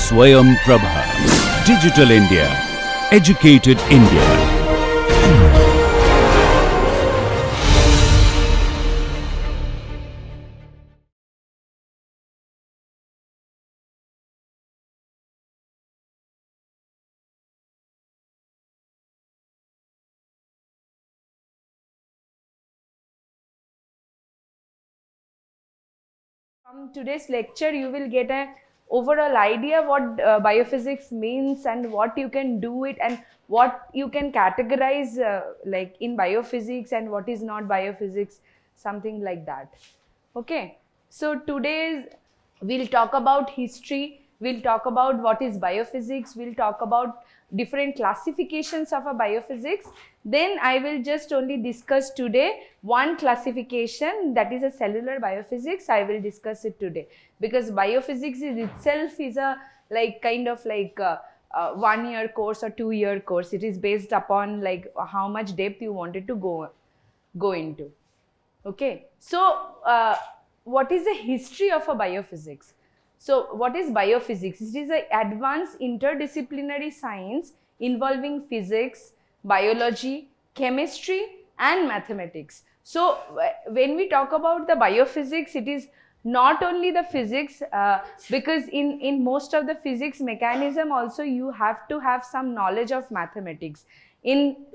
Swayam Prabha. Digital India. Educated India. From today's lecture, you will get an overall idea what biophysics means and what you can do it and what you can categorize like in biophysics and what is not biophysics, something like that. Okay, so today we'll talk about history, we'll talk about what is biophysics, we'll talk about different classifications of a biophysics. Then I will just only discuss today one classification, that is a cellular biophysics. I will discuss it today because biophysics itself is a like kind of like 1 year course or 2 year course. It is based upon like how much depth you wanted to go into. Okay, so what is the history of a biophysics? So what is biophysics? It is an advanced interdisciplinary science involving physics, biology, chemistry and mathematics. So when we talk about the biophysics, it is not only the physics because in most of the physics mechanism also you have to have some knowledge of mathematics.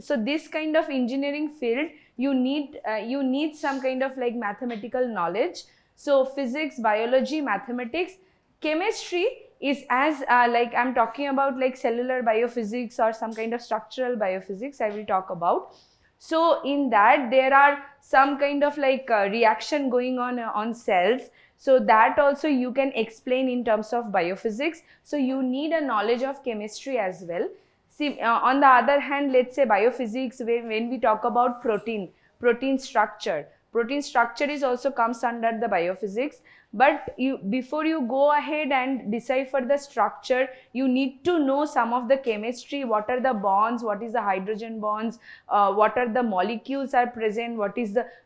So this kind of engineering field you need some kind of like mathematical knowledge. So physics, biology, mathematics, chemistry is as like I'm talking about like cellular biophysics or some kind of structural biophysics I will talk about. So in that there are some kind of like reaction going on cells. So that also you can explain in terms of biophysics. So you need a knowledge of chemistry as well. See, on the other hand, let's say biophysics, when we talk about protein structure is also comes under the biophysics. But before you go ahead and decipher the structure, you need to know some of the chemistry. What are the bonds? What is the hydrogen bonds? What are the molecules are present?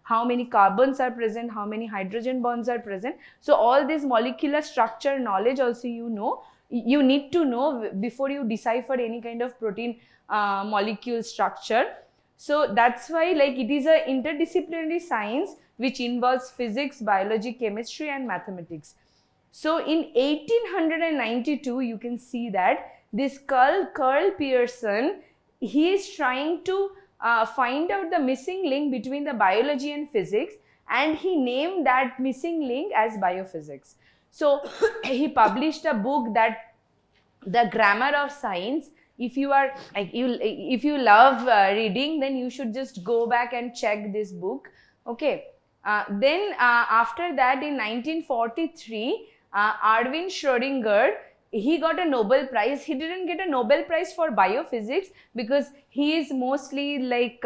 How many carbons are present? How many hydrogen bonds are present? So all this molecular structure knowledge also you need to know before you decipher any kind of protein molecule structure. So that's why like it is a interdisciplinary science which involves physics, biology, chemistry and mathematics. So in 1892 you can see that this Carl Pearson, he is trying to find out the missing link between the biology and physics, and he named that missing link as biophysics. So he published a book, that the grammar of science. If you are like if you love reading, then you should just go back and check this book. Okay, then after that in 1943 Erwin Schrödinger, he got a Nobel Prize. He didn't get a Nobel Prize for biophysics because he is mostly like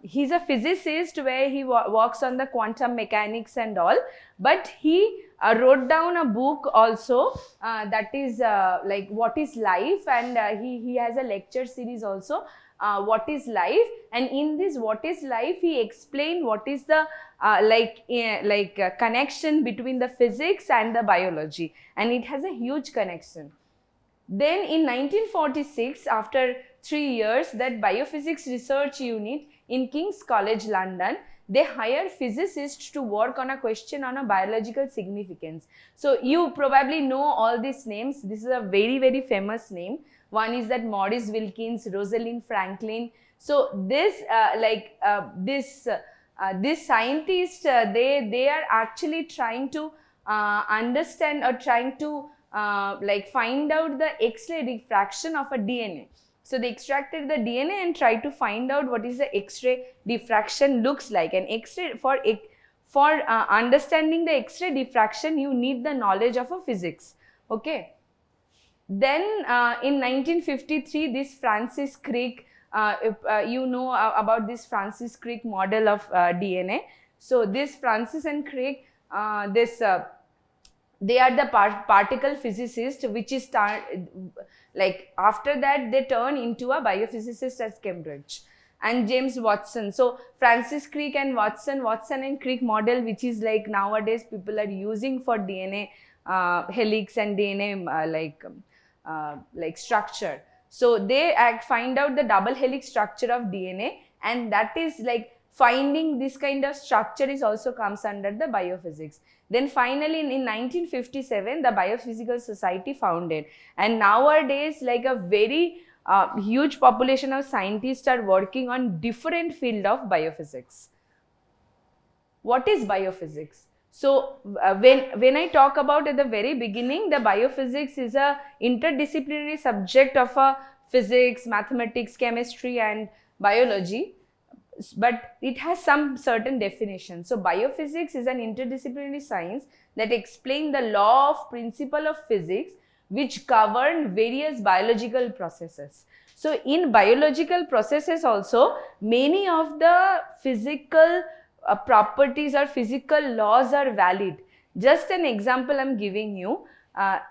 he's a physicist where he works on the quantum mechanics and all. But he wrote down a book also that is like what is life, and he has a lecture series also, what is life. And in this what is life, he explained what is the connection between the physics and the biology, and it has a huge connection. Then in 1946, after 3 years, that biophysics research unit in King's College London, they hire physicists to work on a question on a biological significance. So you probably know all these names. This is a very, very famous name. One is that Maurice Wilkins, Rosalind Franklin. So this this scientists, they are actually trying to understand or trying to find out the X-ray diffraction of a DNA. So they extracted the DNA and tried to find out what is the X-ray diffraction looks like. And X-ray for understanding the X-ray diffraction, you need the knowledge of a physics. Okay. Then in 1953, this Francis Crick, you know about this Francis Crick model of DNA. So this Francis and Crick, they are the particle physicists, which is like after that they turn into a biophysicist at Cambridge. And James Watson. So Francis Crick and Watson and Crick model, which is like nowadays people are using for DNA helix and DNA structure. So they find out the double helix structure of DNA, and that is like finding this kind of structure is also comes under the biophysics. Then finally in 1957 the Biophysical Society founded, and nowadays like a very huge population of scientists are working on different field of biophysics. What is biophysics? So when I talk about at the very beginning, the biophysics is a interdisciplinary subject of physics, mathematics, chemistry and biology, but it has some certain definitions. So biophysics is an interdisciplinary science that explains the law of principle of physics which govern various biological processes. So in biological processes also, many of the physical properties or physical laws are valid. Just an example I'm giving you,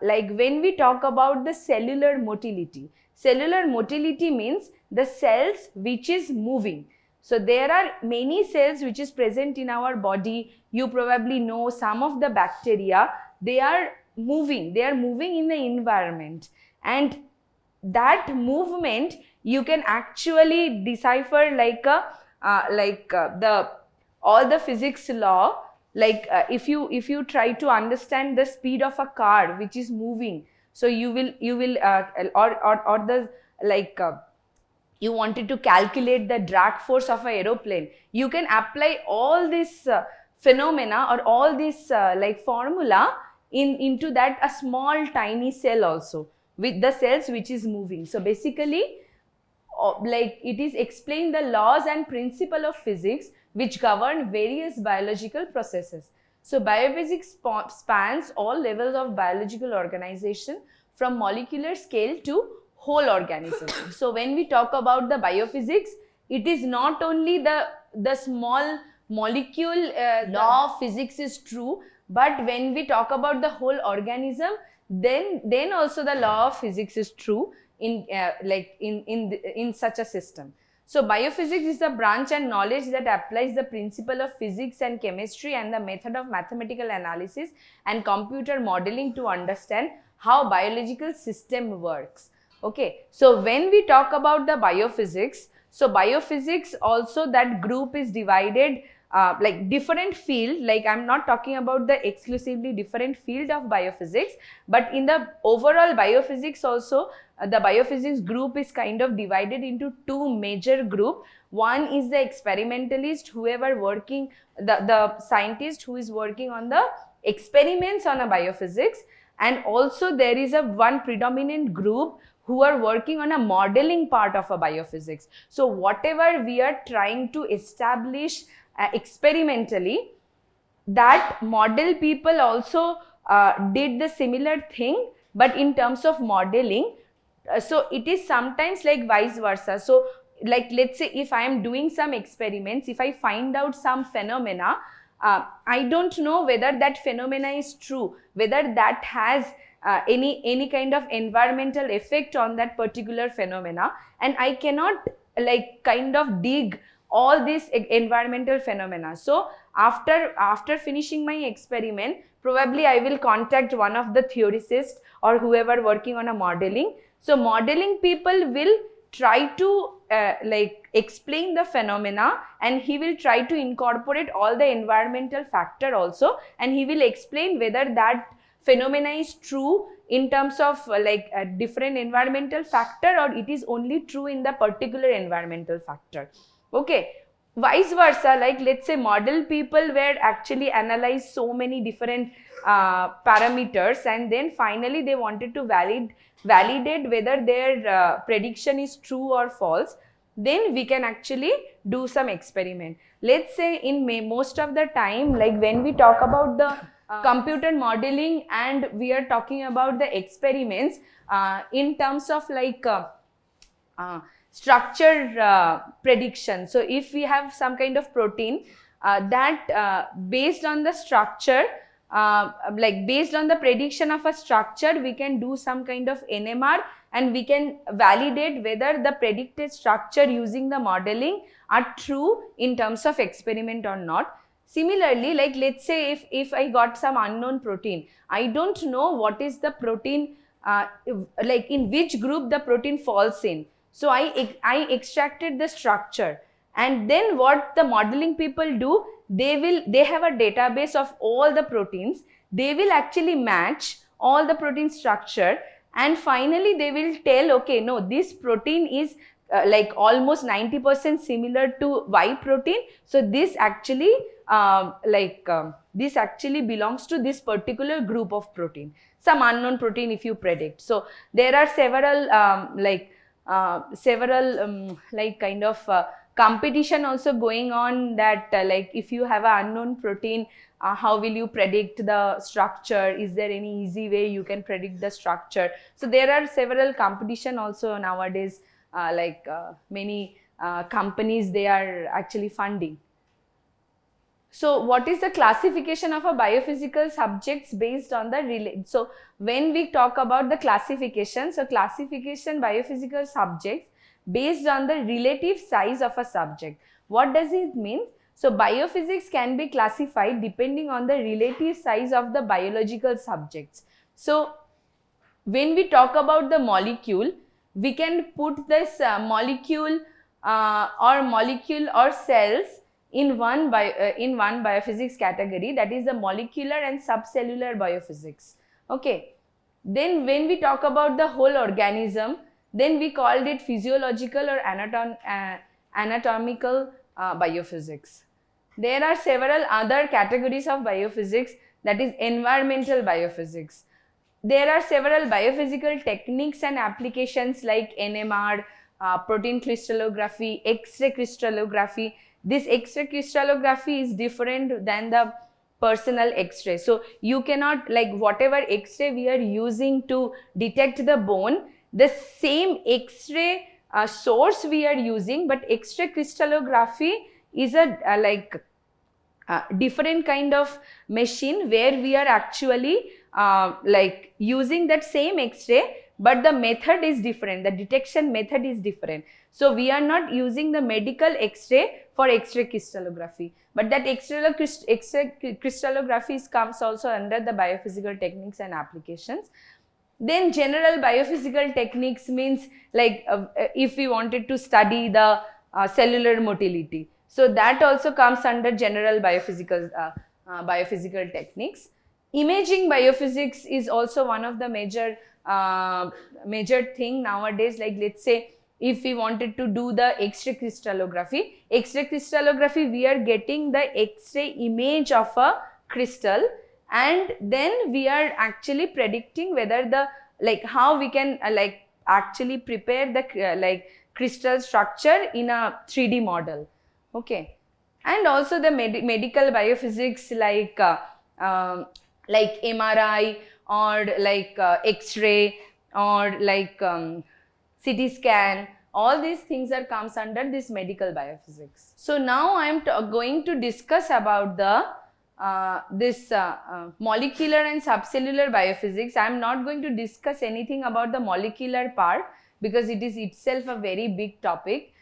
like when we talk about the cellular motility. Cellular motility means the cells which is moving. So there are many cells which is present in our body. You probably know some of the bacteria, they are moving in the environment, and that movement you can actually decipher like all the physics law. Like if you try to understand the speed of a car which is moving, so you will or the like you wanted to calculate the drag force of an aeroplane, you can apply all this phenomena or all this like formula into that a small tiny cell also with the cells which is moving. So basically like it is explain the laws and principle of physics which govern various biological processes. So biophysics spans all levels of biological organization from molecular scale to whole organism. So when we talk about the biophysics, it is not only the small molecule law of physics is true, but when we talk about the whole organism, then also the law of physics is true in in such a system. So biophysics is the branch and knowledge that applies the principle of physics and chemistry and the method of mathematical analysis and computer modeling to understand how biological system works. Okay, so when we talk about the biophysics, so biophysics also that group is divided like different field, like I'm not talking about the exclusively different field of biophysics, but in the overall biophysics also the biophysics group is kind of divided into two major group. One is the experimentalist, whoever working, the scientist who is working on the experiments on a biophysics, and also there is a one predominant group who are working on a modeling part of a biophysics. So whatever we are trying to establish experimentally, that model people also did the similar thing, but in terms of modeling. So it is sometimes like vice versa. So like let's say if I am doing some experiments, if I find out some phenomena, I don't know whether that phenomena is true, whether that has any kind of environmental effect on that particular phenomena, and I cannot like kind of dig all these environmental phenomena. So after finishing my experiment, probably I will contact one of the theoricists or whoever working on a modeling. So modeling people will try to like explain the phenomena, and he will try to incorporate all the environmental factor also, and he will explain whether that phenomena is true in terms of like a different environmental factor, or it is only true in the particular environmental factor. Okay, vice versa, like let's say model people were actually analyze so many different parameters, and then finally they wanted to validate whether their prediction is true or false. Then we can actually do some experiment. Let's say in most of the time, like when we talk about the computer modeling and we are talking about the experiments in terms of like structure prediction. So if we have some kind of protein that based on the structure, like based on the prediction of a structure, we can do some kind of NMR, and we can validate whether the predicted structure using the modeling are true in terms of experiment or not. Similarly, like let's say if I got some unknown protein, I don't know what is the protein, like in which group the protein falls in. So I extracted the structure, and then what the modeling people do, they have a database of all the proteins. They will actually match all the protein structure, and finally they will tell, okay, no, this protein is like almost 90% similar to Y protein. So this actually this actually belongs to this particular group of protein, some unknown protein if you predict. So there are several kind of competition also going on, that like if you have an unknown protein, how will you predict the structure? Is there any easy way you can predict the structure? So there are several competition also nowadays, many companies, they are actually funding. So what is the classification of a biophysical subjects based on the so when we talk about the classification, so classification biophysical subjects based on the relative size of a subject. What does it mean? So biophysics can be classified depending on the relative size of the biological subjects. So when we talk about the molecule, we can put this molecule or cells in one biophysics category, that is the molecular and subcellular biophysics. Okay. Then when we talk about the whole organism, then we called it physiological or anatomical biophysics. There are several other categories of biophysics, that is environmental biophysics. There are several biophysical techniques and applications like NMR, protein crystallography, X-ray crystallography. This X-ray crystallography is different than the personal X-ray. So you cannot, like whatever X-ray we are using to detect the bone, the same X-ray source we are using, but X-ray crystallography is a different kind of machine where we are actually using that same X-ray, but the method is different, the detection method is different. So we are not using the medical X-ray for X-ray crystallography, but that X-ray crystallography comes also under the biophysical techniques and applications. Then general biophysical techniques means like if we wanted to study the cellular motility, so that also comes under general biophysical techniques. Imaging biophysics is also one of the major thing nowadays. Like let's say if we wanted to do the X-ray crystallography, we are getting the X-ray image of a crystal, and then we are actually predicting whether the how we can actually prepare the crystal structure in a 3D model. Okay. And also the medical biophysics like MRI or X-ray or CT scan, all these things comes under this medical biophysics. So now I am going to discuss about the molecular and subcellular biophysics. I am not going to discuss anything about the molecular part because it is itself a very big topic,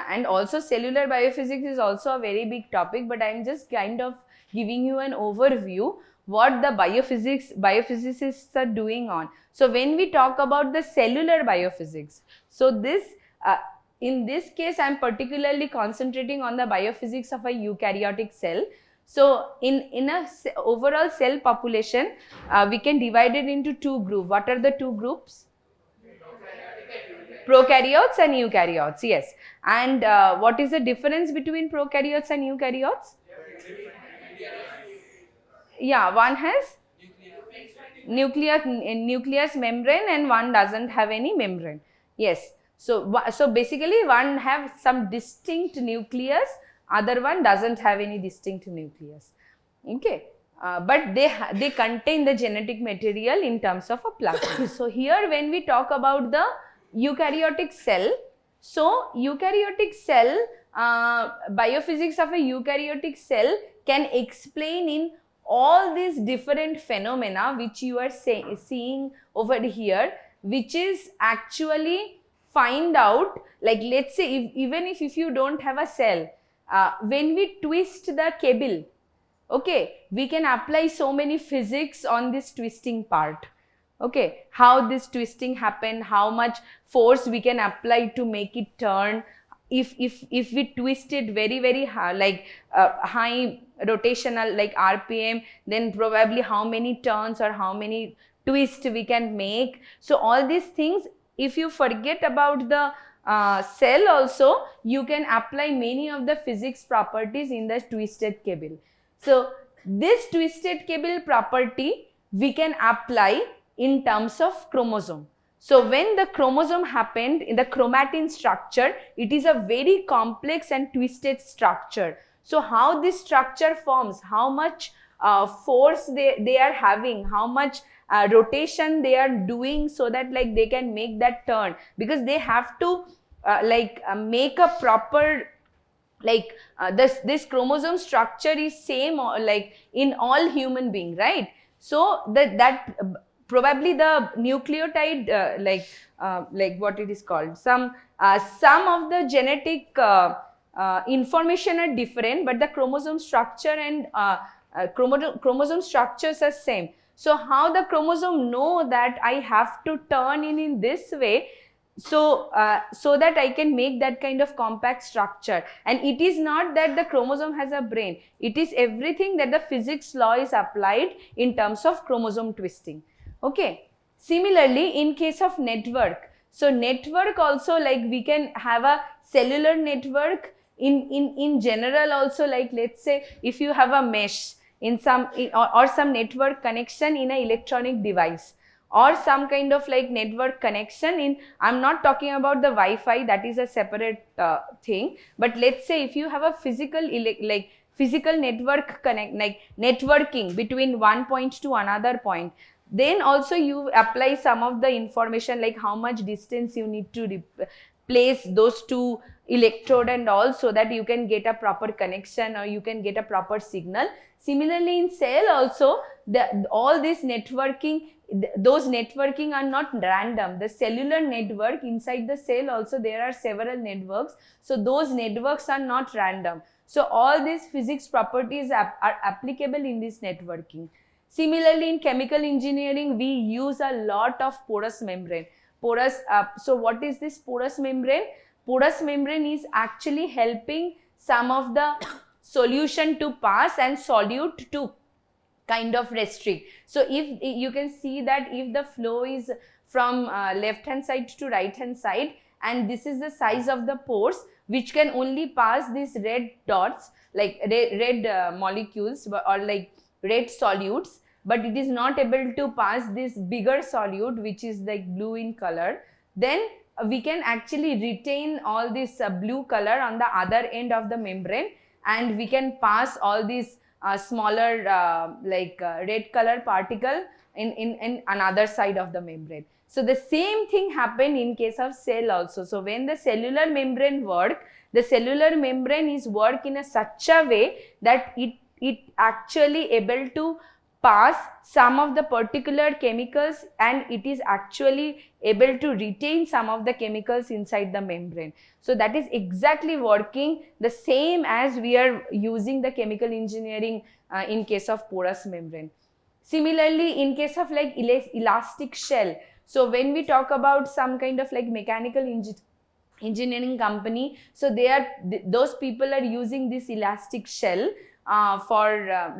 and also cellular biophysics is also a very big topic, but I am just kind of giving you an overview what the biophysicists are doing on. So when we talk about the cellular biophysics, so this in this case I am particularly concentrating on the biophysics of a eukaryotic cell. So in a overall cell population, we can divide it into two groups. What are the two groups? Prokaryotes and eukaryotes, yes. And what is the difference between prokaryotes and eukaryotes? Yeah, one has nucleus membrane and one doesn't have any membrane. Yes. So basically one have some distinct nucleus, other one doesn't have any distinct nucleus. Okay. But they contain the genetic material in terms of a plasmid. So here when we talk about the eukaryotic cell, so eukaryotic cell, biophysics of a eukaryotic cell can explain in all these different phenomena which you are seeing over here, which is actually find out, like let's say even if you don't have a cell, when we twist the cable, Okay, we can apply so many physics on this twisting part. Okay, how this twisting happen, how much force we can apply to make it turn. If we twist it very high, like high rotational like RPM, then probably how many turns or how many twists we can make. So all these things, if you forget about the cell also, you can apply many of the physics properties in the twisted cable. So this twisted cable property we can apply in terms of chromosome. So when the chromosome happened in the chromatin structure, it is a very complex and twisted structure. So how this structure forms, how much force they are having, how much rotation they are doing, so that like they can make that turn, because they have to make a proper this chromosome structure is same like in all human being, right? So that probably the nucleotide like what it is called, some of the genetic information are different, but the chromosome structure and chromosome structures are same. So how the chromosome know that I have to turn in this way, so so that I can make that kind of compact structure. And it is not that the chromosome has a brain, it is everything that the physics law is applied in terms of chromosome twisting. Okay, similarly in case of network, so network also, like we can have a cellular network in general also, like let's say if you have a mesh in some or some network connection in an electronic device, or some kind of like network connection in, I'm not talking about the Wi-Fi, that is a separate thing, but let's say if you have a physical physical network connect, like networking between one point to another point, then also you apply some of the information, like how much distance you need to place those two electrode and all, so that you can get a proper connection or you can get a proper signal. Similarly in cell also, all this networking, those networking are not random. The cellular network inside the cell also, there are several networks, so those networks are not random. So all these physics properties are applicable in this networking. Similarly in chemical engineering, we use a lot of porous membrane. So what is this porous membrane? Porous membrane is actually helping some of the solution to pass and solute to kind of restrict. So if you can see that if the flow is from left hand side to right hand side, and this is the size of the pores which can only pass these red dots, like red molecules or like red solutes, but it is not able to pass this bigger solute which is like blue in color, then we can actually retain all this blue color on the other end of the membrane, and we can pass all these smaller red color particle in another side of the membrane. So the same thing happen in case of cell also. So when the cellular membrane work, the cellular membrane is work in a such a way that it actually able to pass some of the particular chemicals, and it is actually able to retain some of the chemicals inside the membrane. So that is exactly working the same as we are using the chemical engineering in case of porous membrane. Similarly in case of like elastic shell, so when we talk about some kind of like mechanical engineering company, so those people are using this elastic shell for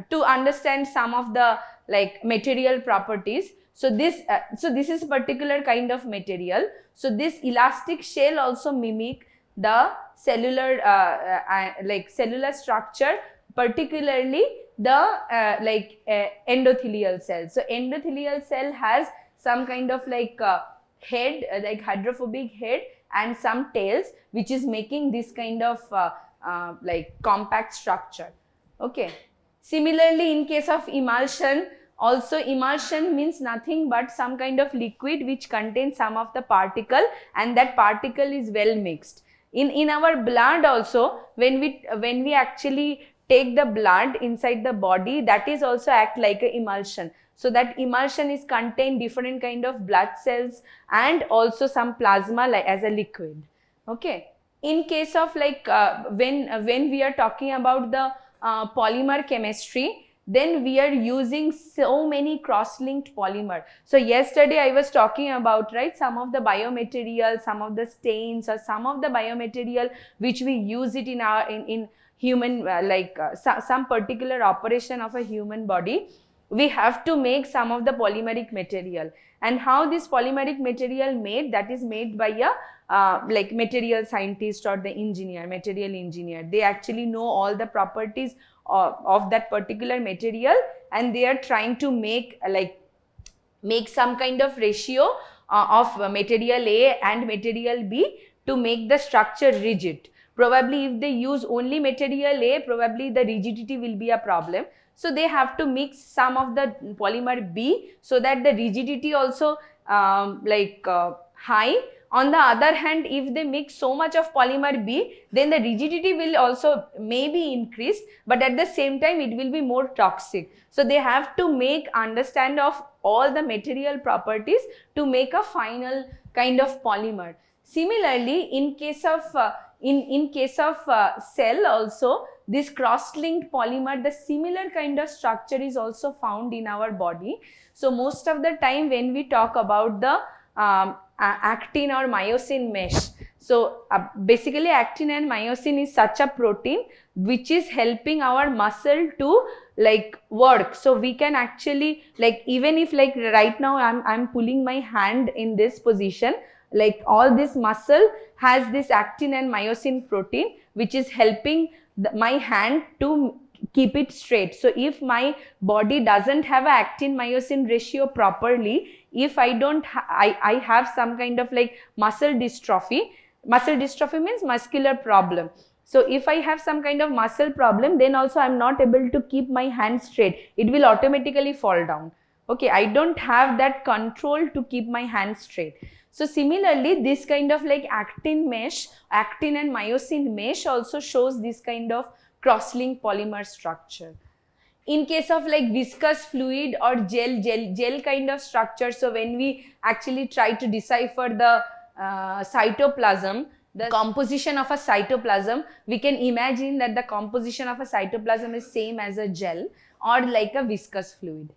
to understand some of the like material properties. So this is a particular kind of material. So this elastic shell also mimic the cellular cellular structure, particularly the endothelial cell. So endothelial cell has some kind of like head, like hydrophobic head, and some tails, which is making this kind of like compact structure. Okay. Similarly in case of emulsion, also emulsion means nothing but some kind of liquid which contains some of the particle, and that particle is well mixed. In our blood also, when we actually take the blood inside the body, that is also act like a emulsion. So that emulsion is contain different kind of blood cells and also some plasma like as a liquid. Okay. in case of like when we are talking about the polymer chemistry, then we are using so many cross-linked polymer. So yesterday I was talking about, right, some of the biomaterial, some of the stains, or some of the biomaterial which we use it in our in human some particular operation of a human body, we have to make some of the polymeric material. And how this polymeric material made, that is made by a like material scientist or the engineer, material engineer. They actually know all the properties of that particular material, and they are trying to make make some kind of ratio of material A and material B to make the structure rigid. Probably if they use only material A, probably the rigidity will be a problem. So they have to mix some of the polymer B so that the rigidity also high. On the other hand, if they mix so much of polymer B, then the rigidity will also maybe increase, but at the same time it will be more toxic. So they have to make understand of all the material properties to make a final kind of polymer. Similarly, in case of cell also, this cross-linked polymer, the similar kind of structure is also found in our body. So most of the time when we talk about the actin or myosin mesh, so basically actin and myosin is such a protein which is helping our muscle to like work. So we can actually, like, even if like right now I'm pulling my hand in this position, like all this muscle has this actin and myosin protein which is helping my hand to keep it straight. So if my body doesn't have a actin myosin ratio properly, if I don't I have some kind of like muscle dystrophy means muscular problem. So if I have some kind of muscle problem, then also I'm not able to keep my hand straight, it will automatically fall down. Okay, I don't have that control to keep my hand straight. So similarly, this kind of like actin and myosin mesh also shows this kind of cross-linked polymer structure. In case of like viscous fluid or gel kind of structure, so when we actually try to decipher the cytoplasm, the composition of a cytoplasm, we can imagine that the composition of a cytoplasm is same as a gel or like a viscous fluid.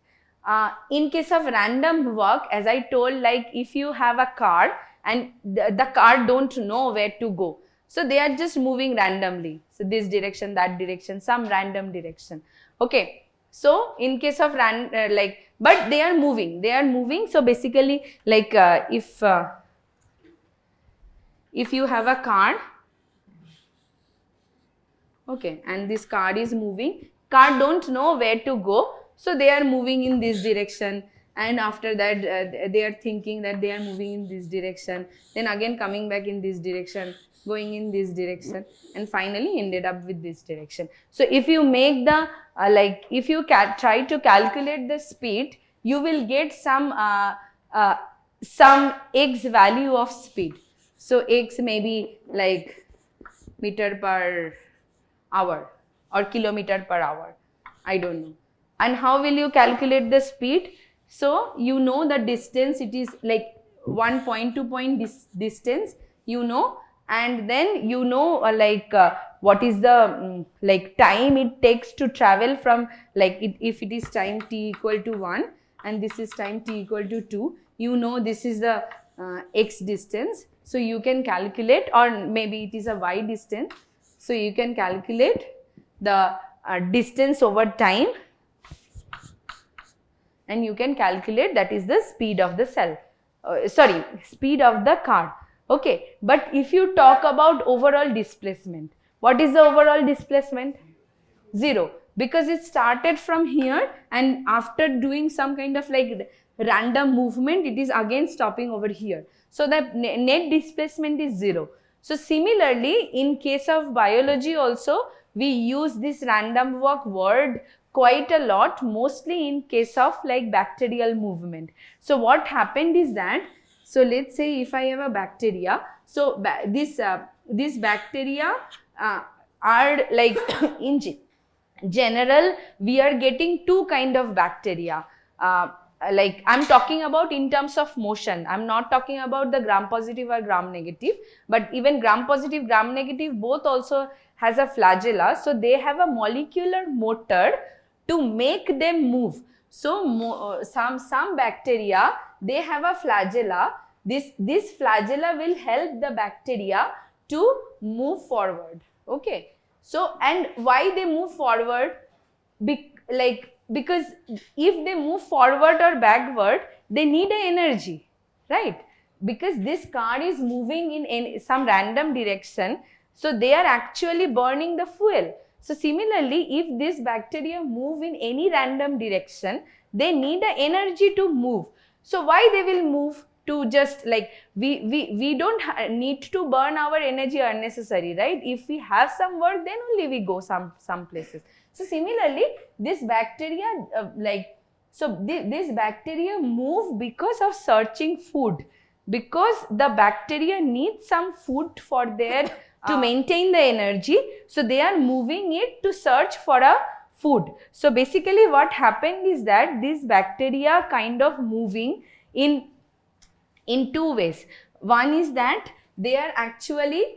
In case of random walk, as I told, like if you have a car and the car don't know where to go, so they are just moving randomly. So this direction, that direction, some random direction. Okay. So in case of but they are moving. So basically, like if you have a car, okay, and this car is moving, car don't know where to go. So they are moving in this direction, and after that they are thinking that they are moving in this direction, then again coming back in this direction, going in this direction, and finally ended up with this direction. So if you make the if you try to calculate the speed, you will get some x value of speed. So x may be like meter per hour or kilometer per hour, I don't know. And how will you calculate the speed? So you know the distance, it is like one point to point distance, you know, and then you know what is the time it takes to travel from if it is time t equal to 1 and this is time t equal to 2, you know this is the x distance. So you can calculate, or maybe it is a y distance, so you can calculate the distance over time, and you can calculate that is the speed of the speed of the car. Okay, but if you talk about overall displacement, what is the overall displacement? 0, because it started from here and after doing some kind of random movement, it is again stopping over here. So the net displacement is 0. So similarly, in case of biology also, we use this random walk word quite a lot, mostly in case of bacterial movement. So what happened is that, so let's say if I have a bacteria, so this bacteria are in general, we are getting two kind of bacteria. like I'm talking about in terms of motion. I'm not talking about the gram positive or gram negative, but even gram positive, gram negative both also has a flagella. So they have a molecular motor to make them move. So some bacteria, they have a flagella. This flagella will help the bacteria to move forward. Okay. So, and why they move forward? Because if they move forward or backward, they need an energy, right? Because this car is moving in some random direction, so they are actually burning the fuel. So similarly, if this bacteria move in any random direction, they need an energy to move. So why they will move? To just like we don't need to burn our energy unnecessary, right? If we have some work, then only we go some places. So similarly, this bacteria this bacteria move because of searching food, because the bacteria needs some food for their to maintain the energy. So they are moving it to search for a food. So basically what happened is that this bacteria kind of moving in two ways. One is that they are actually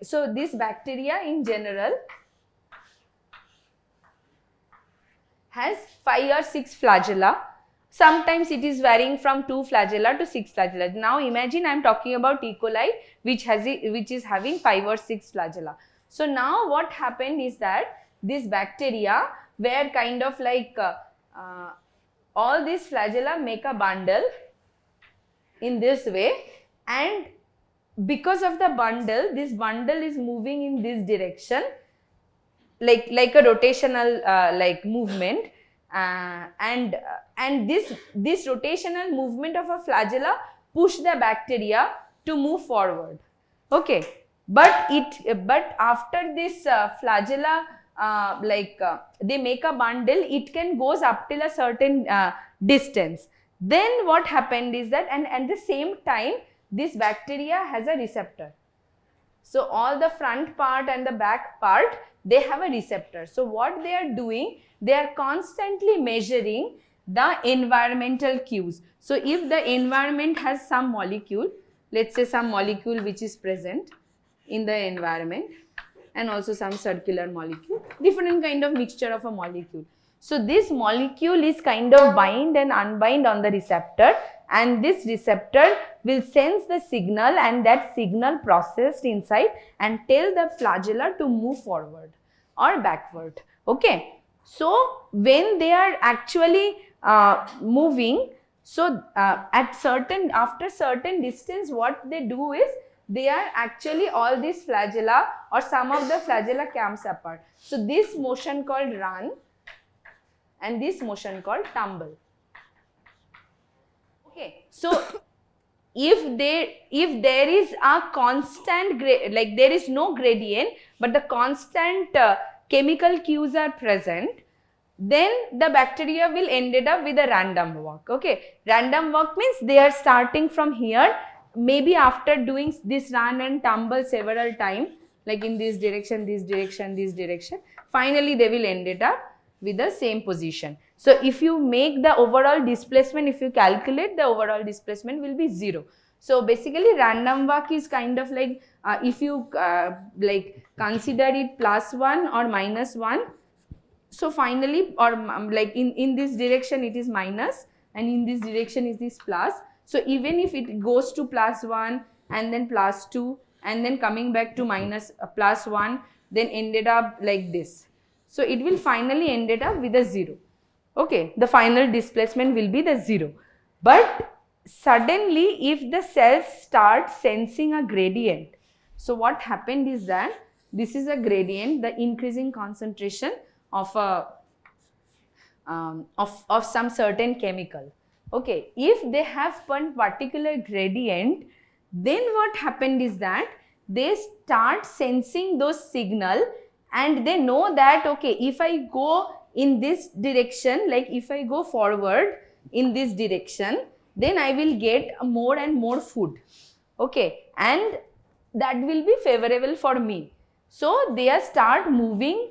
so this bacteria in general has 5 or 6 flagella. Sometimes it is varying from 2 flagella to 6 flagella. Now imagine I am talking about E. coli, which is having 5 or 6 flagella. So now what happened is that this bacteria were kind of like all these flagella make a bundle in this way, and because of the bundle, this bundle is moving in this direction, like a rotational movement, and this rotational movement of a flagella push the bacteria to move forward. Okay, but after this flagella they make a bundle, it can goes up till a certain distance. Then what happened is that, and at the same time, this bacteria has a receptor. So all the front part and the back part, they have a receptor. So what they are doing, they are constantly measuring the environmental cues. So if the environment has some molecule, let's say some molecule which is present in the environment, and also some circular molecule, different kind of mixture of a molecule. So this molecule is kind of bind and unbind on the receptor, and this receptor will sense the signal, and that signal processed inside and tell the flagella to move forward or backward. Okay. So when they are actually moving, so after certain distance, what they do is they are actually all these flagella or some of the flagella comes apart. So this motion called run, and this motion called tumble. Okay, so if there is a constant there is no gradient, but the constant chemical cues are present, then the bacteria will ended up with a random walk. Okay, random walk means they are starting from here, maybe after doing this run and tumble several times, like in this direction, this direction, this direction, finally they will ended up with the same position. So if you make the overall displacement, if you calculate, the overall displacement will be 0. So basically random walk is kind of like if you consider it +1 or -1, so finally, or like in this direction it is minus, and in this direction is this plus. So even if it goes to +1 and then +2 and then coming back to +1, then ended up like this. So it will finally ended up with a 0. Okay, the final displacement will be the 0. But suddenly if the cells start sensing a gradient, so what happened is that this is a gradient, the increasing concentration of a of some certain chemical. Okay, if they have one particular gradient, then what happened is that they start sensing those signal, and they know that okay, if I go in this direction, like if I go forward in this direction, then I will get more and more food. Okay, and that will be favorable for me. So they are start moving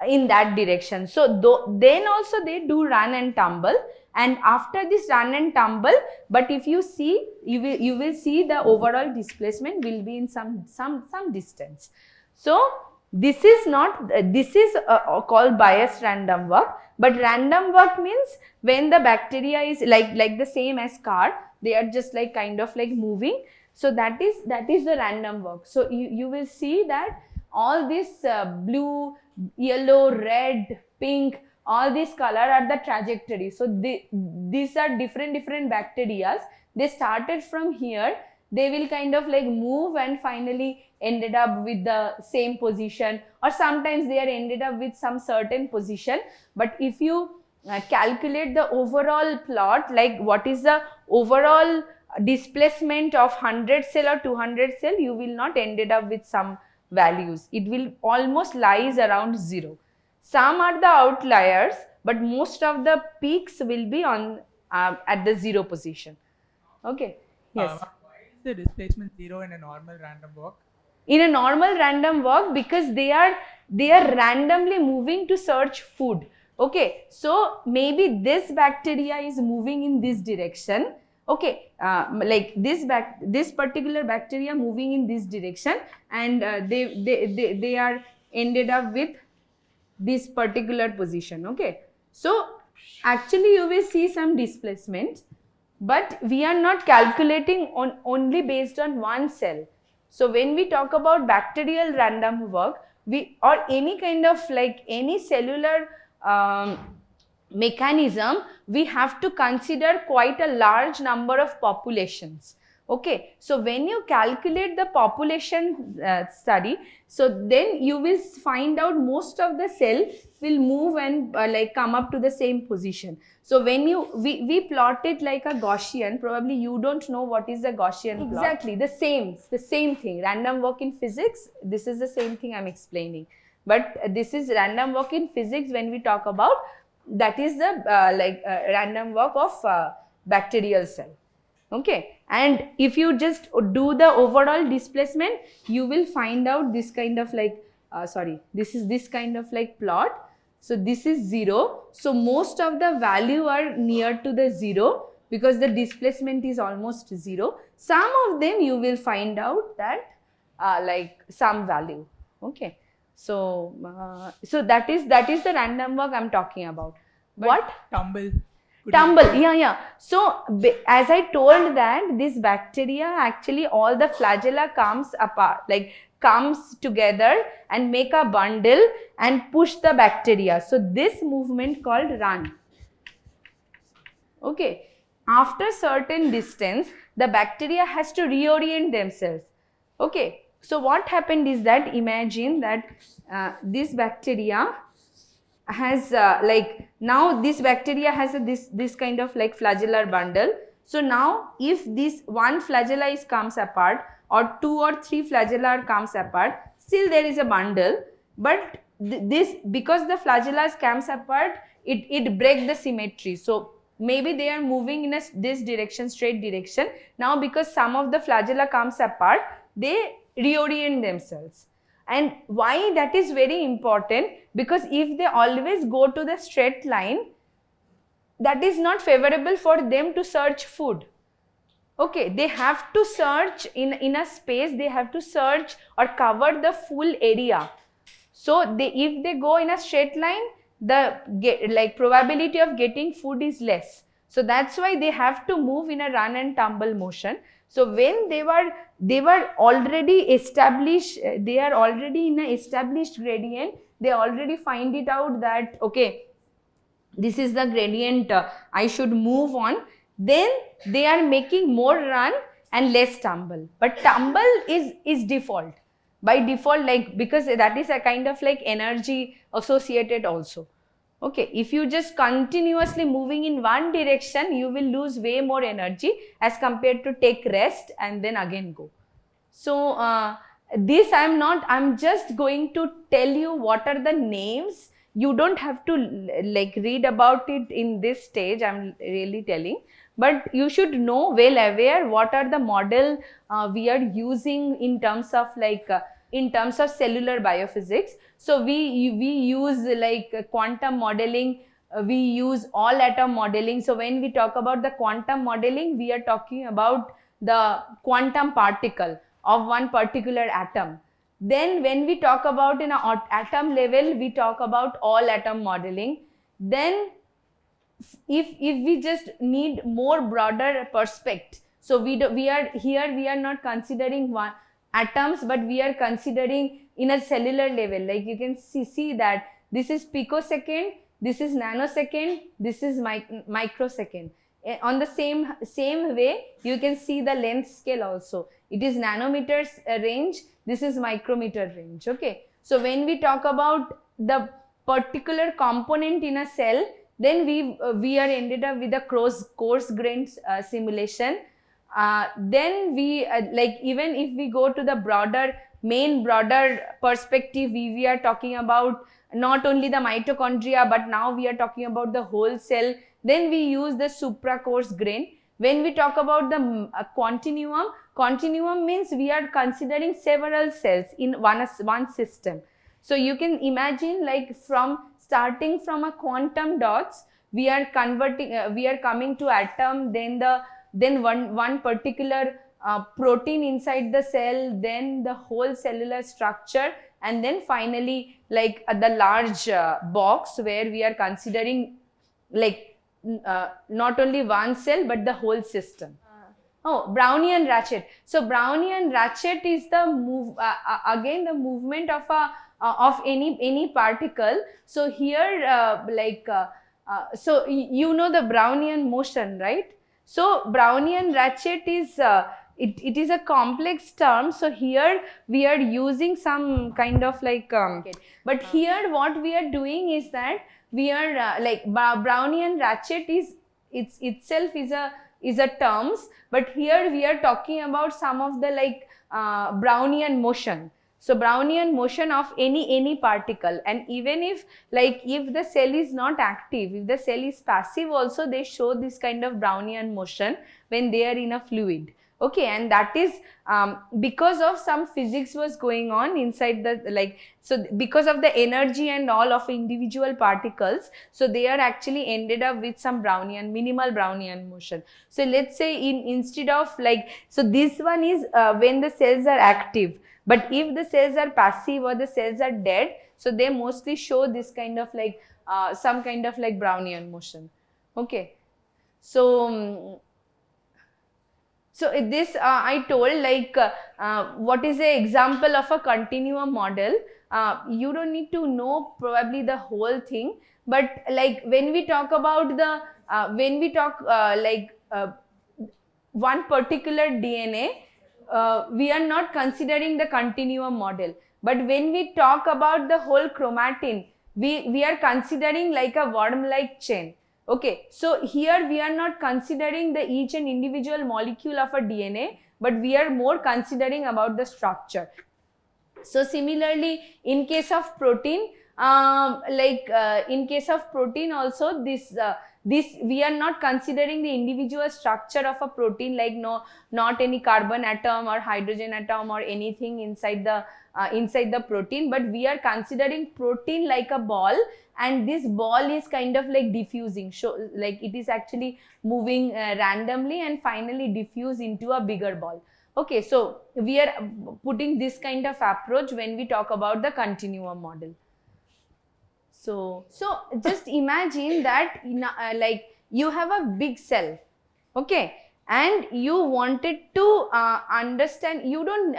in that direction. So then also they do run and tumble, and after this run and tumble, but if you see, you will see the overall displacement will be in some distance. So this is not, this is called biased random walk. But random walk means when the bacteria is like the same as car, they are just like kind of like moving. So that is the random walk. So you will see that all this blue, yellow, red, pink, all these color are the trajectory. So these are different bacteria. They started from here, they will kind of like move and finally ended up with the same position, or sometimes they are ended up with some certain position. But if you calculate the overall plot, like what is the overall displacement of 100 cell or 200 cell, you will not ended up with some values. It will almost lies around 0. Some are the outliers, but most of the peaks will be on at the 0 position. Okay. Yes. Why is the displacement 0 in a normal random walk? In a normal random walk, because they are randomly moving to search food. Okay, so maybe this bacteria is moving in this direction. Okay, like this particular bacteria moving in this direction, and they are ended up with this particular position. Okay, so actually you will see some displacement, but we are not calculating on only based on one cell. So when we talk about bacterial random walk, or any kind of like any cellular mechanism, we have to consider quite a large number of populations. Okay, so when you calculate the population study, so then you will find out most of the cell will move and like come up to the same position. So when we plot it like a Gaussian, probably you don't know what is a Gaussian plot. Exactly, the same thing. Random walk in physics, this is the same thing I'm explaining. But this is random walk in physics when we talk about, that is the random walk of bacterial cell. Okay, and if you just do the overall displacement, you will find out this kind of like this is this kind of like plot. So this is 0. So most of the value are near to the 0 because the displacement is almost 0. Some of them you will find out that like some value. Okay, so so that is the random walk I'm talking about. But what? Tumble, yeah. So as I told that this bacteria, actually all the flagella comes apart, like comes together and make a bundle and push the bacteria. So this movement called run. Okay, after certain distance, the bacteria has to reorient themselves. Okay, so what happened is that, imagine that this bacteria has like, now this bacteria has this kind of like flagellar bundle. So now if this one flagella comes apart, or 2 or 3 flagella comes apart, still there is a bundle, but this, because the flagella comes apart, it breaks the symmetry. So maybe they are moving in this direction, straight direction. Now because some of the flagella comes apart, they reorient themselves. And why that is very important? Because if they always go to the straight line, that is not favorable for them to search food. Okay, they have to search in a space, they have to search or cover the full area. So if they go in a straight line, the probability of getting food is less. So that's why they have to move in a run and tumble motion. So when they were already established, they are already in an established gradient, they already find it out that okay, this is the gradient, I should move on. Then they are making more run and less tumble. But tumble is default. By default, like, because that is a kind of like energy associated also. Okay, if you just continuously moving in one direction, you will lose way more energy as compared to take rest and then again go. So this I'm just going to tell you what are the names. You don't have to like read about it in this stage, I'm really telling, but you should know, well aware what are the model we are using in terms of like in terms of cellular biophysics. So we use like quantum modeling we use all atom modeling. So when we talk about the quantum modeling, we are talking about the quantum particle of one particular atom. Then when we talk about in a atom level, we talk about all atom modeling. Then if we just need more broader perspective, so we are not considering one atoms, but we are considering in a cellular level. Like you can see that this is picosecond, this is nanosecond, this is microsecond. On the same way, you can see the length scale also. It is nanometers range, this is micrometer range. Okay, so when we talk about the particular component in a cell, then we are ended up with a coarse grained simulation. Then we like, even if we go to the broader perspective, we are talking about not only the mitochondria, but now we are talking about the whole cell. Then we use the supra coarse grain. When we talk about the continuum means we are considering several cells in one system. So you can imagine, like, starting from a quantum dots, we are converting, we are coming to atom, then one particular protein inside the cell, then the whole cellular structure, and then finally like the large box where we are considering like not only one cell but the whole system. Oh, Brownian ratchet. So Brownian ratchet is the again the movement of any particle. So here so you know the Brownian motion, right? So Brownian ratchet is it is a complex term. So here we are using some kind of like but here what we are doing is that we are like Brownian ratchet is itself is a terms, but here we are talking about some of the like Brownian motion. So Brownian motion of any particle, and even if like if the cell is not active, if the cell is passive also, they show this kind of Brownian motion when they are in a fluid. Okay, and that is because of some physics was going on inside the like, so because of the energy and all of individual particles, so they are actually ended up with some Brownian, minimal Brownian motion. So let's say instead of like, so this one is when the cells are active, but if the cells are passive or the cells are dead, so they mostly show this kind of like some kind of like Brownian motion. Okay, so so this I told like what is the example of a continuum model. You don't need to know probably the whole thing, but like when we talk about the one particular DNA, we are not considering the continuum model. But when we talk about the whole chromatin, we are considering like a worm-like chain. Okay, so here we are not considering the each and individual molecule of a DNA, but we are more considering about the structure. So similarly, in case of protein, in case of protein also, this we are not considering the individual structure of a protein, like not any carbon atom or hydrogen atom or anything inside the protein, but we are considering protein like a ball, and this ball is kind of like diffusing, so like it is actually moving randomly and finally diffuse into a bigger ball. Okay, so we are putting this kind of approach when we talk about the continuum model. So just imagine that like you have a big cell, okay, and you wanted to understand, you don't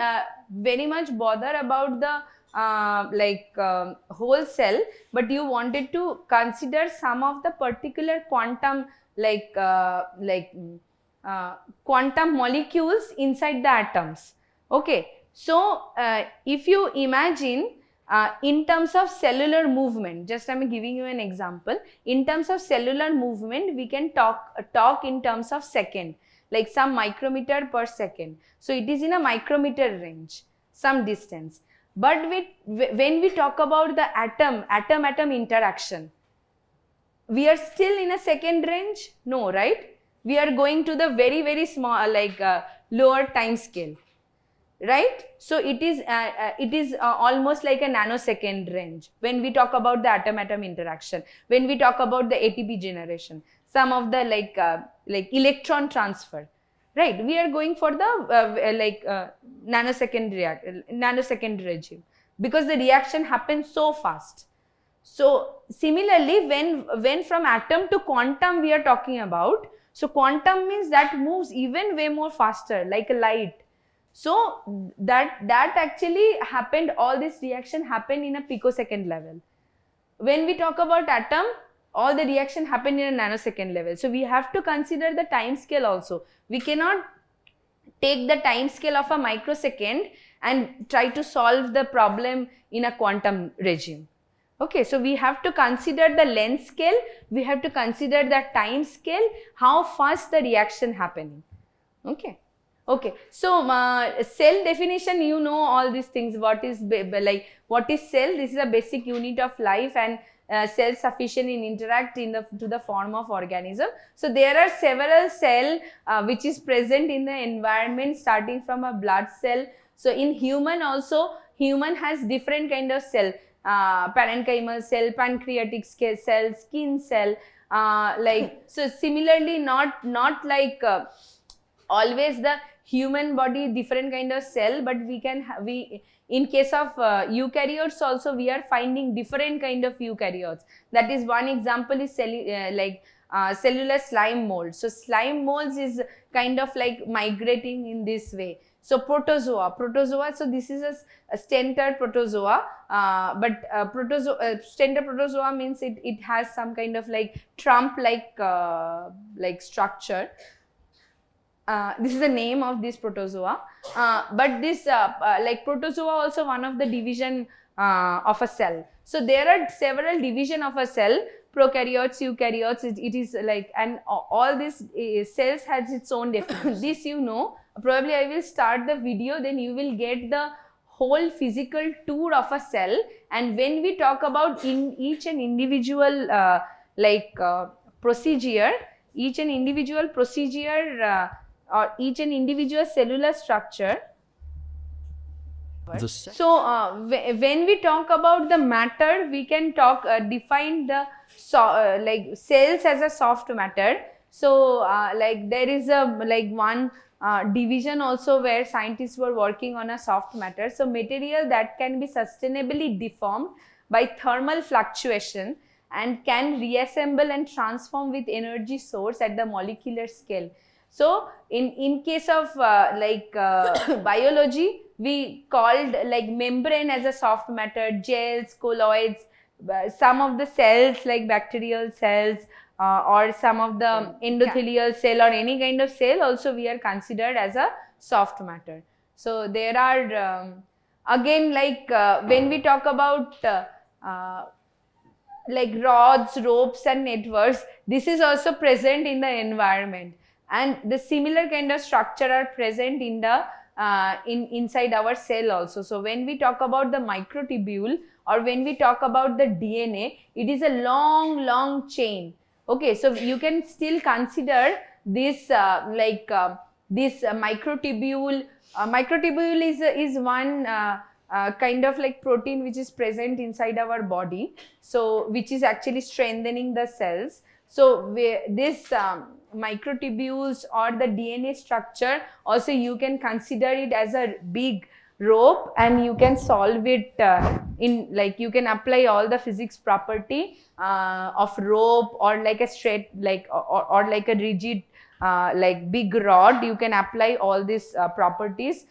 very much bother about the whole cell, but you wanted to consider some of the particular quantum quantum molecules inside the atoms. Okay, so if you imagine in terms of cellular movement, just I am giving you an example. In terms of cellular movement, we can talk in terms of second, like some micrometer per second. So it is in a micrometer range, some distance. But when we talk about the atom interaction, we are still in a second range? No, right? We are going to the very, very small, lower time scale. right? So it is almost like a nanosecond range when we talk about the atom-atom interaction, when we talk about the ATP generation, some of the like electron transfer, right? We are going for the nanosecond regime, because the reaction happens so fast. So similarly, when from atom to quantum we are talking about, so quantum means that moves even way more faster, like a light. So that actually happened, all this reaction happened in a picosecond level. When we talk about atom, all the reaction happened in a nanosecond level. So we have to consider the time scale also. We cannot take the time scale of a microsecond and try to solve the problem in a quantum regime. Okay, so we have to consider the length scale, we have to consider the time scale, how fast the reaction happening. Okay. Okay, so cell definition, you know all these things. What is what is cell? This is a basic unit of life, and self-sufficient in interact to the form of organism. So there are several cell which is present in the environment, starting from a blood cell. So in human also, human has different kind of cell, parenchymal cell, pancreatic cell, skin cell, so similarly, not like always the human body different kind of cell, but we can in case of eukaryotes also, we are finding different kind of eukaryotes. That is, one example is cellular slime molds. So slime molds is kind of like migrating in this way. So protozoa, so this is a stentor protozoa, but stentor protozoa means it has some kind of like trump like structure. This is the name of this protozoa, but this like protozoa also one of the division of a cell. So there are several division of a cell, prokaryotes, eukaryotes, it is like, and all these cells has its own definition. This you know, probably I will start the video, then you will get the whole physical tour of a cell. And when we talk about in each and individual procedure, each and individual procedure or each and individual cellular structure. So when we talk about the matter, we can define the like cells as a soft matter. So like there is a one division also where scientists were working on a soft matter. So material that can be sustainably deformed by thermal fluctuation and can reassemble and transform with energy source at the molecular scale. So in case of biology, we called like membrane as a soft matter, gels, colloids, some of the cells like bacterial cells or some of the endothelial cell or any kind of cell also we are considered as a soft matter. So there are again when we talk about like rods, ropes and networks, this is also present in the environment, and the similar kind of structure are present in the inside our cell also. So when we talk about the microtubule or when we talk about the DNA, it is a long chain. Okay, so you can still consider this this microtubule. Microtubule is one kind of like protein which is present inside our body, so which is actually strengthening the cells. So this microtubules or the DNA structure also, you can consider it as a big rope, and you can solve it in like, you can apply all the physics property of rope or like a straight or like a rigid like big rod. You can apply all these properties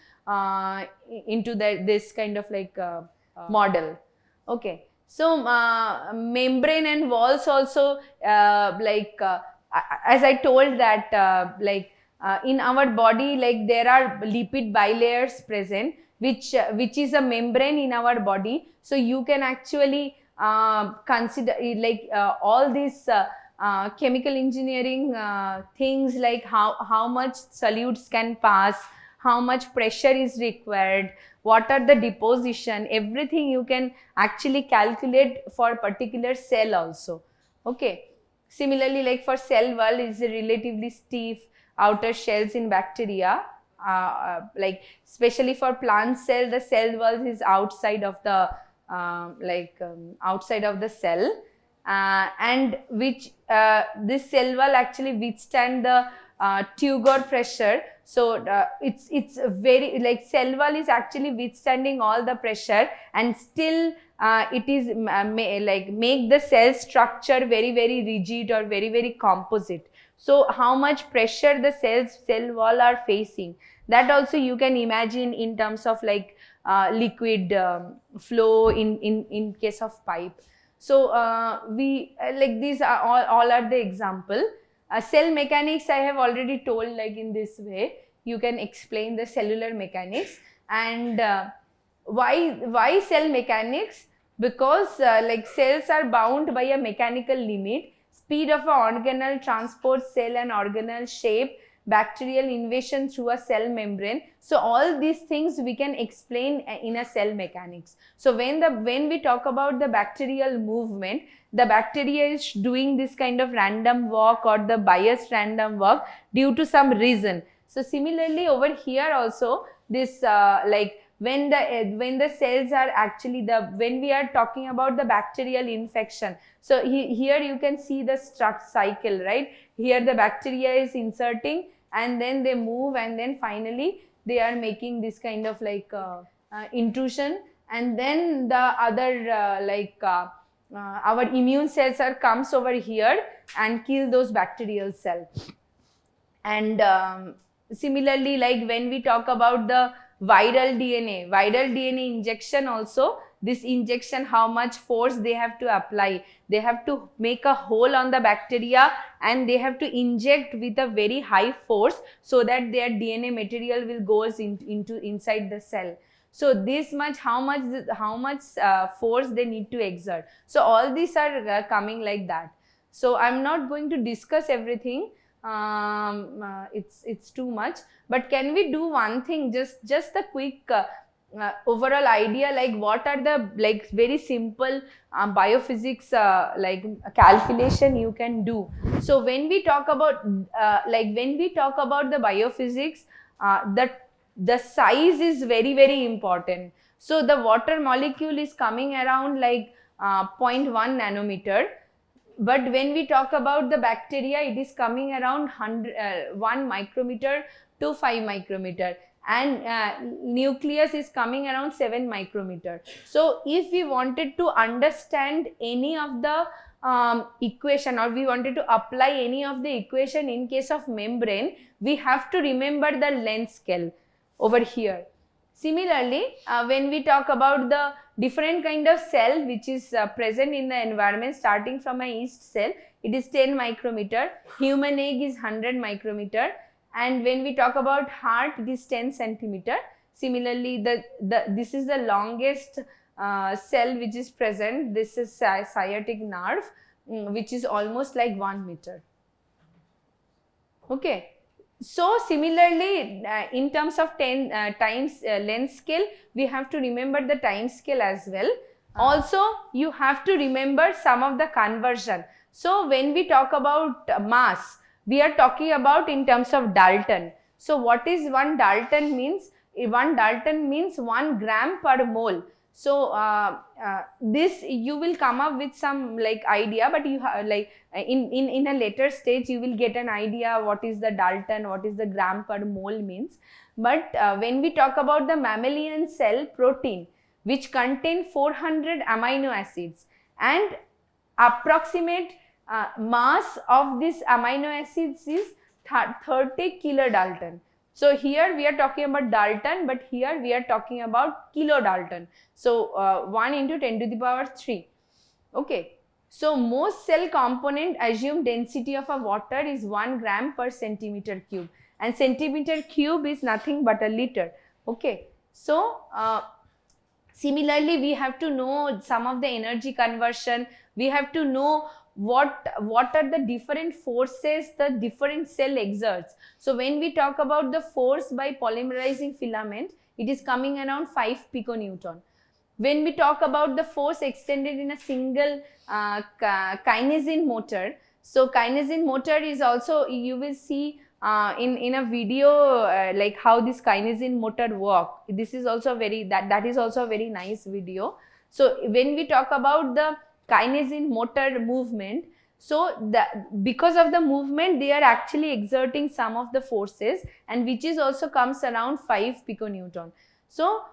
into this kind of like model. Okay, so membrane and walls also as I told that in our body, like there are lipid bilayers present, which is a membrane in our body. So you can actually consider like all these chemical engineering things, like how much solutes can pass, how much pressure is required, what are the deposition, everything you can actually calculate for particular cell also. Okay. Similarly, like for cell wall, is a relatively stiff outer shells in bacteria, like especially for plant cell, the cell wall is outside of the outside of the cell, and which this cell wall actually withstand the Turgor pressure. So it's very like cell wall is actually withstanding all the pressure, and still it is make the cell structure very rigid or very composite. So how much pressure the cell wall are facing, that also you can imagine in terms of like liquid flow in case of pipe. So we like these are all are the example. Cell mechanics I have already told, like in this way you can explain the cellular mechanics. And why cell mechanics? Because like cells are bound by a mechanical limit, speed of an organelle transport, cell and organelle shape, bacterial invasion through a cell membrane. So all these things we can explain in a cell mechanics. So when we talk about the bacterial movement, the bacteria is doing this kind of random walk or the biased random walk due to some reason. So similarly over here also, this like when the cells are actually when we are talking about the bacterial infection, so here you can see the cycle, right? Here the bacteria is inserting and then they move, and then finally they are making this kind of like intrusion, and then the other our immune cells comes over here and kill those bacterial cells. And similarly, like when we talk about the viral DNA injection also, this injection, how much force they have to apply, they have to make a hole on the bacteria and they have to inject with a very high force so that their DNA material will goes into inside the cell. So this much, how much force they need to exert. So all these are coming like that. So I'm not going to discuss everything, it's too much, but can we do one thing, just a quick overall idea, like what are the like very simple biophysics like calculation you can do. So when we talk about the biophysics, the size is very important. So the water molecule is coming around like 0.1 nanometer, but when we talk about the bacteria, it is coming around 1 micrometer to 5 micrometer, and nucleus is coming around 7 micrometer. So if we wanted to understand any of the equation, or we wanted to apply any of the equation in case of membrane, we have to remember the length scale over here. Similarly, when we talk about the different kind of cell which is present in the environment, starting from a yeast cell, it is 10 micrometer, human egg is 100 micrometer, and when we talk about heart, it is 10 centimeter. Similarly, this is the longest cell which is present. This is sciatic nerve, which is almost like 1 meter. Okay. So similarly, in terms of 10 times length scale, we have to remember the time scale as well. Also, you have to remember some of the conversion. So when we talk about mass, we are talking about in terms of Dalton. So what is 1 Dalton means? 1 Dalton means 1 gram per mole. So this you will come up with some like idea, but you have like in a later stage you will get an idea what is the Dalton, what is the gram per mole means. But when we talk about the mammalian cell protein, which contain 400 amino acids, and approximate mass of this amino acids is 30 kilodalton. So here we are talking about Dalton, but here we are talking about kilodalton. So 1 into 10 to the power 3. Okay. So most cell component assumed density of a water is 1 gram per centimeter cube, and centimeter cube is nothing but a liter. Okay. So similarly, we have to know some of the energy conversion. We have to know what are the different forces the different cell exerts. So when we talk about the force by polymerizing filament, it is coming around 5 piconewton. When we talk about the force extended in a single kinesin motor, so kinesin motor is also, you will see in a video like how this kinesin motor work. This is also very that is also a very nice video. So when we talk about the kinesin motor movement, so because of the movement they are actually exerting some of the forces, and which is also comes around 5 piconewton. So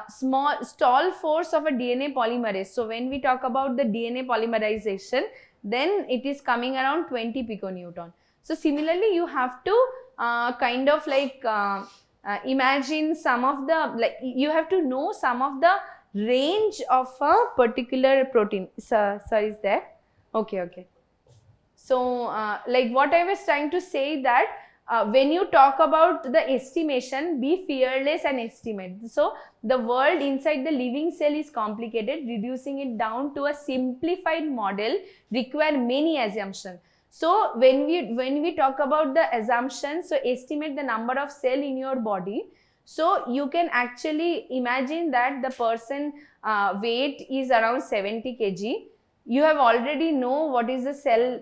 small stall force of a DNA polymerase, so when we talk about the DNA polymerization, then it is coming around 20 piconewton. So similarly you have to kind of like imagine some of the, like you have to know some of the range of a particular protein. Sir is there? Okay. So like what I was trying to say that when you talk about the estimation, be fearless and estimate. So the world inside the living cell is complicated. Reducing it down to a simplified model require many assumptions. So when we talk about the assumptions, so estimate the number of cell in your body. So you can actually imagine that the person weight is around 70 kg. You have already know what is the cell.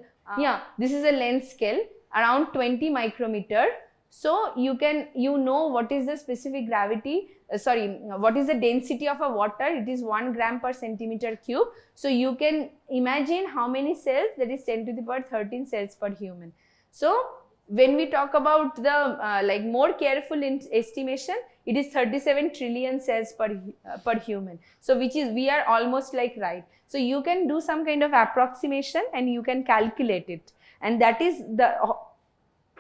This is a length scale around 20 micrometer. So you know what is the specific gravity, what is the density of a water. It is 1 gram per centimeter cube. So you can imagine how many cells, that is 10 to the power 13 cells per human. So when we talk about the like more careful estimation, it is 37 trillion cells per human. So which is, we are almost like right. So you can do some kind of approximation and you can calculate it, and that is the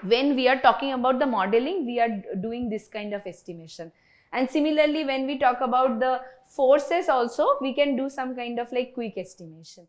when we are talking about the modeling, we are doing this kind of estimation. And similarly when we talk about the forces also, we can do some kind of like quick estimation.